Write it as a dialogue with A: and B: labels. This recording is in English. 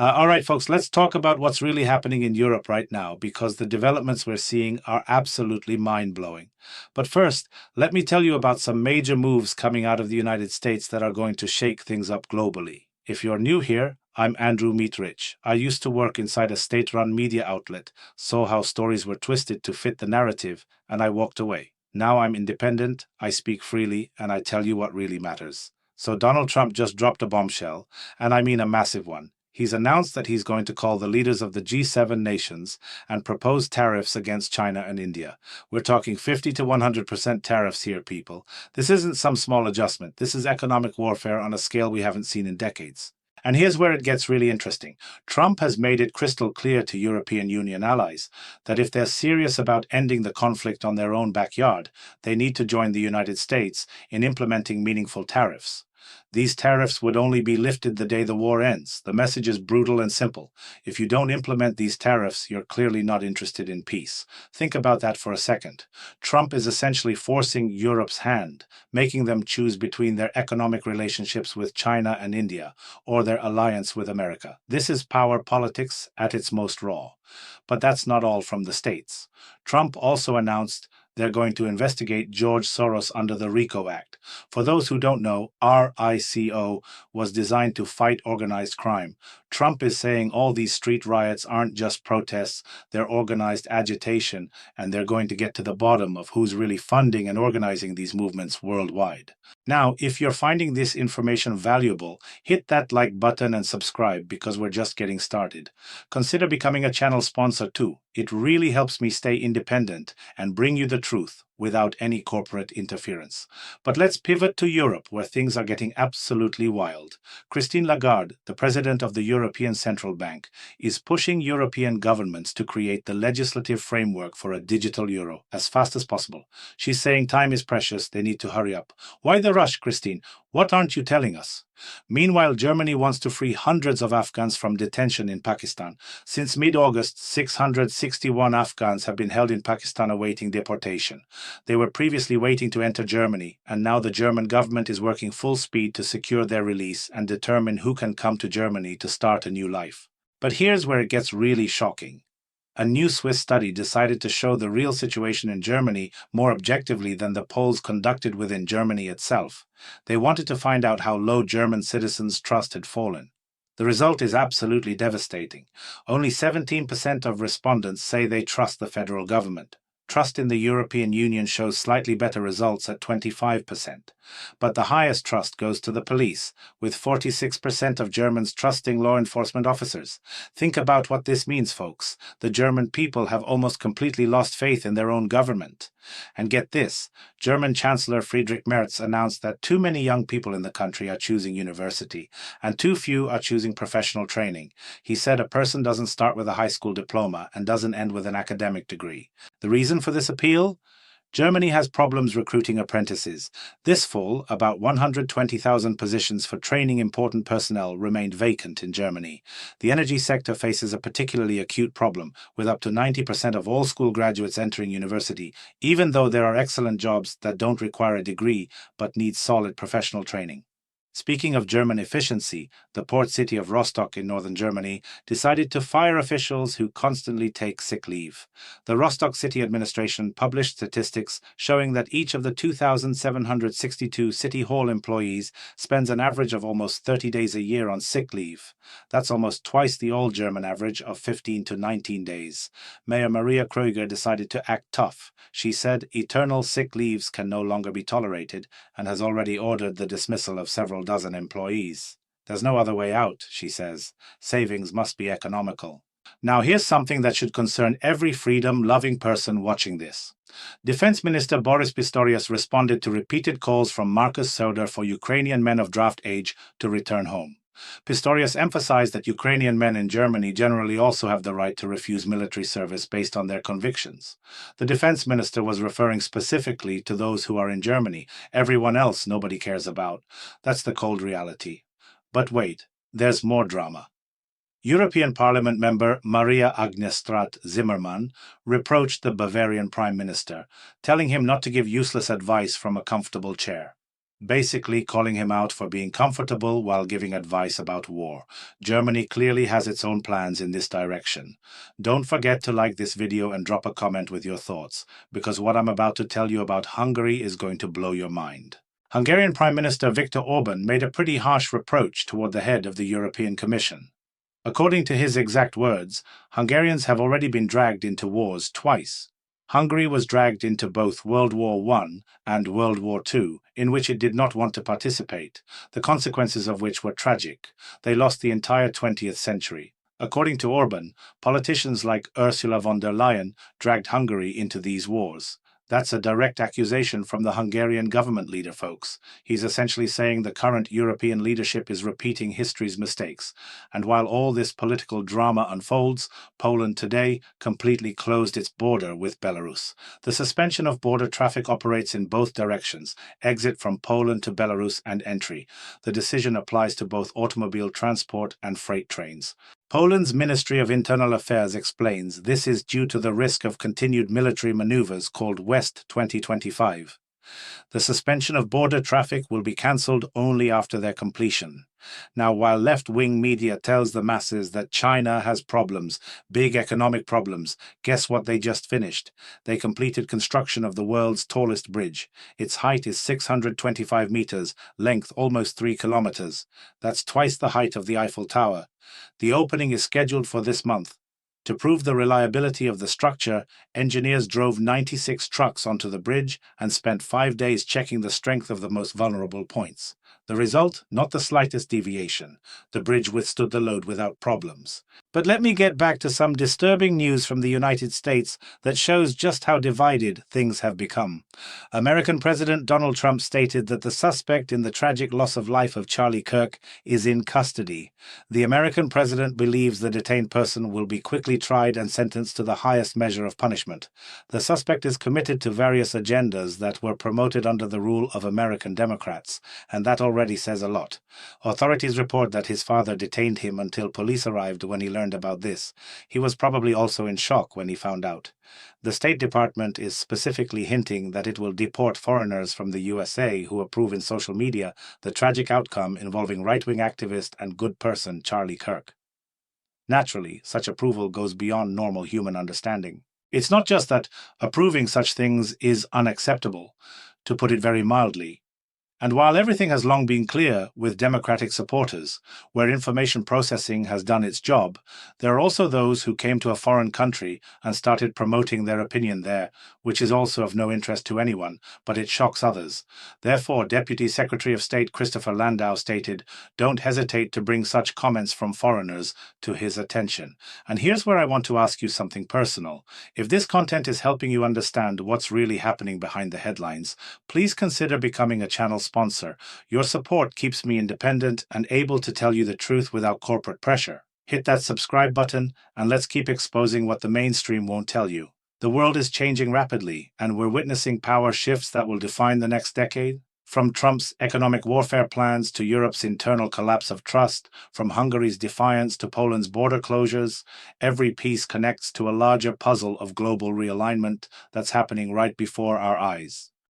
A: All right, folks, let's talk about what's really happening in Europe right now because the developments we're seeing are absolutely mind-blowing. But first, let me tell you about some major moves coming out of the United States that are going to shake things up globally. If you're new here, I'm Andrew Meatrich. I used to work inside a state-run media outlet, saw how stories were twisted to fit the narrative, and I walked away. Now I'm independent, I speak freely, and I tell you what really matters. So Donald Trump just dropped a bombshell, and I mean a massive one. He's announced that he's going to call the leaders of the G7 nations and propose tariffs against China and India. We're talking 50 to 100% tariffs here, people. This isn't some small adjustment. This is economic warfare on a scale we haven't seen in decades. And here's where it gets really interesting. Trump has made it crystal clear to European Union allies that if they're serious about ending the conflict on their own backyard, they need to join the United States in implementing meaningful tariffs. These tariffs would only be lifted the day the war ends. The message is brutal and simple. If you don't implement these tariffs, you're clearly not interested in peace. Think about that for a second. Trump is essentially forcing Europe's hand, making them choose between their economic relationships with China and India or their alliance with America. This is power politics at its most raw. But that's not all from the States. Trump also announced they're going to investigate George Soros under the RICO Act. For those who don't know, RICO was designed to fight organized crime. Trump is saying all these street riots aren't just protests, they're organized agitation, and they're going to get to the bottom of who's really funding and organizing these movements worldwide. Now, if you're finding this information valuable, hit that like button and subscribe because we're just getting started. Consider becoming a channel sponsor too. It really helps me stay independent and bring you the truth without any corporate interference. But let's pivot to Europe, where things are getting absolutely wild. Christine Lagarde, the president of the European Central Bank, is pushing European governments to create the legislative framework for a digital euro as fast as possible. She's saying time is precious, they need to hurry up. Why the rush, Christine? What aren't you telling us? Meanwhile, Germany wants to free hundreds of Afghans from detention in Pakistan. Since mid-August, 661 Afghans have been held in Pakistan awaiting deportation. They were previously waiting to enter Germany, and now the German government is working full speed to secure their release and determine who can come to Germany to start a new life. But here's where it gets really shocking. A new Swiss study decided to show the real situation in Germany more objectively than the polls conducted within Germany itself. They wanted to find out how low German citizens' trust had fallen. The result is absolutely devastating. Only 17% of respondents say they trust the federal government. Trust in the European Union shows slightly better results at 25%. But the highest trust goes to the police, with 46% of Germans trusting law enforcement officers. Think about what this means, folks. The German people have almost completely lost faith in their own government. And get this, German Chancellor Friedrich Merz announced that too many young people in the country are choosing university, and too few are choosing professional training. He said a person doesn't start with a high school diploma and doesn't end with an academic degree. The reason for this appeal? Germany has problems recruiting apprentices. This fall, about 120,000 positions for training important personnel remained vacant in Germany. The energy sector faces a particularly acute problem, with up to 90% of all school graduates entering university, even though there are excellent jobs that don't require a degree but need solid professional training. Speaking of German efficiency, the port city of Rostock in northern Germany decided to fire officials who constantly take sick leave. The Rostock City Administration published statistics showing that each of the 2,762 City Hall employees spends an average of almost 30 days a year on sick leave. That's almost twice the old German average of 15 to 19 days. Mayor Maria Kröger decided to act tough. She said eternal sick leaves can no longer be tolerated and has already ordered the dismissal of several dozen employees. There's no other way out, she says. Savings must be economical. Now here's something that should concern every freedom-loving person watching this. Defense Minister Boris Pistorius responded to repeated calls from Markus Söder for Ukrainian men of draft age to return home. Pistorius emphasized that Ukrainian men in Germany generally also have the right to refuse military service based on their convictions. The defense minister was referring specifically to those who are in Germany. Everyone else nobody cares about. That's the cold reality. But wait, there's more drama. European Parliament member Maria Agnes Strack-Zimmermann reproached the Bavarian Prime Minister, telling him not to give useless advice from a comfortable chair. basically calling him out for being comfortable while giving advice about war. Germany clearly has its own plans in this direction. Don't forget to like this video and drop a comment with your thoughts, because what I'm about to tell you about Hungary is going to blow your mind. Hungarian Prime Minister Viktor Orban made a pretty harsh reproach toward the head of the European Commission. According to his exact words, Hungarians have already been dragged into wars twice. Hungary was dragged into both World War I and World War II, in which it did not want to participate, the consequences of which were tragic. They lost the entire 20th century. According to Orban, politicians like Ursula von der Leyen dragged Hungary into these wars. That's a direct accusation from the Hungarian government leader, folks. He's essentially saying the current European leadership is repeating history's mistakes. And while all this political drama unfolds, Poland today completely closed its border with Belarus. The suspension of border traffic operates in both directions, exit from Poland to Belarus and entry. The decision applies to both automobile transport and freight trains. Poland's Ministry of Internal Affairs explains this is due to the risk of continued military maneuvers called West 2025. The suspension of border traffic will be cancelled only after their completion. Now, while left-wing media tells the masses that China has problems, big economic problems, guess what they just finished? They completed construction of the world's tallest bridge. Its height is 625 meters, length almost 3 kilometers. That's twice the height of the Eiffel Tower. The opening is scheduled for this month. To prove the reliability of the structure, engineers drove 96 trucks onto the bridge and spent 5 days checking the strength of the most vulnerable points. The result? Not the slightest deviation. The bridge withstood the load without problems. But let me get back to some disturbing news from the United States that shows just how divided things have become. American President Donald Trump stated that the suspect in the tragic loss of life of Charlie Kirk is in custody. The American president believes the detained person will be quickly tried and sentenced to the highest measure of punishment. The suspect is committed to various agendas that were promoted under the rule of American Democrats, and that already says a lot. Authorities report that his father detained him until police arrived when he learned about this. He was probably also in shock when he found out. The State Department is specifically hinting that it will deport foreigners from the USA who approve in social media the tragic outcome involving right-wing activist and good person Charlie Kirk. Naturally, such approval goes beyond normal human understanding. It's not just that approving such things is unacceptable, to put it very mildly. And while everything has long been clear with Democratic supporters, where information processing has done its job, there are also those who came to a foreign country and started promoting their opinion there, which is also of no interest to anyone, but it shocks others. Therefore, Deputy Secretary of State Christopher Landau stated, "Don't hesitate to bring such comments from foreigners to his attention." And here's where I want to ask you something personal. If this content is helping you understand what's really happening behind the headlines, please consider becoming a channel sponsor. Your support keeps me independent and able to tell you the truth without corporate pressure. Hit that subscribe button and let's keep exposing what the mainstream won't tell you. The world is changing rapidly, and we're witnessing power shifts that will define the next decade. From Trump's economic warfare plans to Europe's internal collapse of trust, from Hungary's defiance to Poland's border closures, every piece connects to a larger puzzle of global realignment that's happening right before our eyes.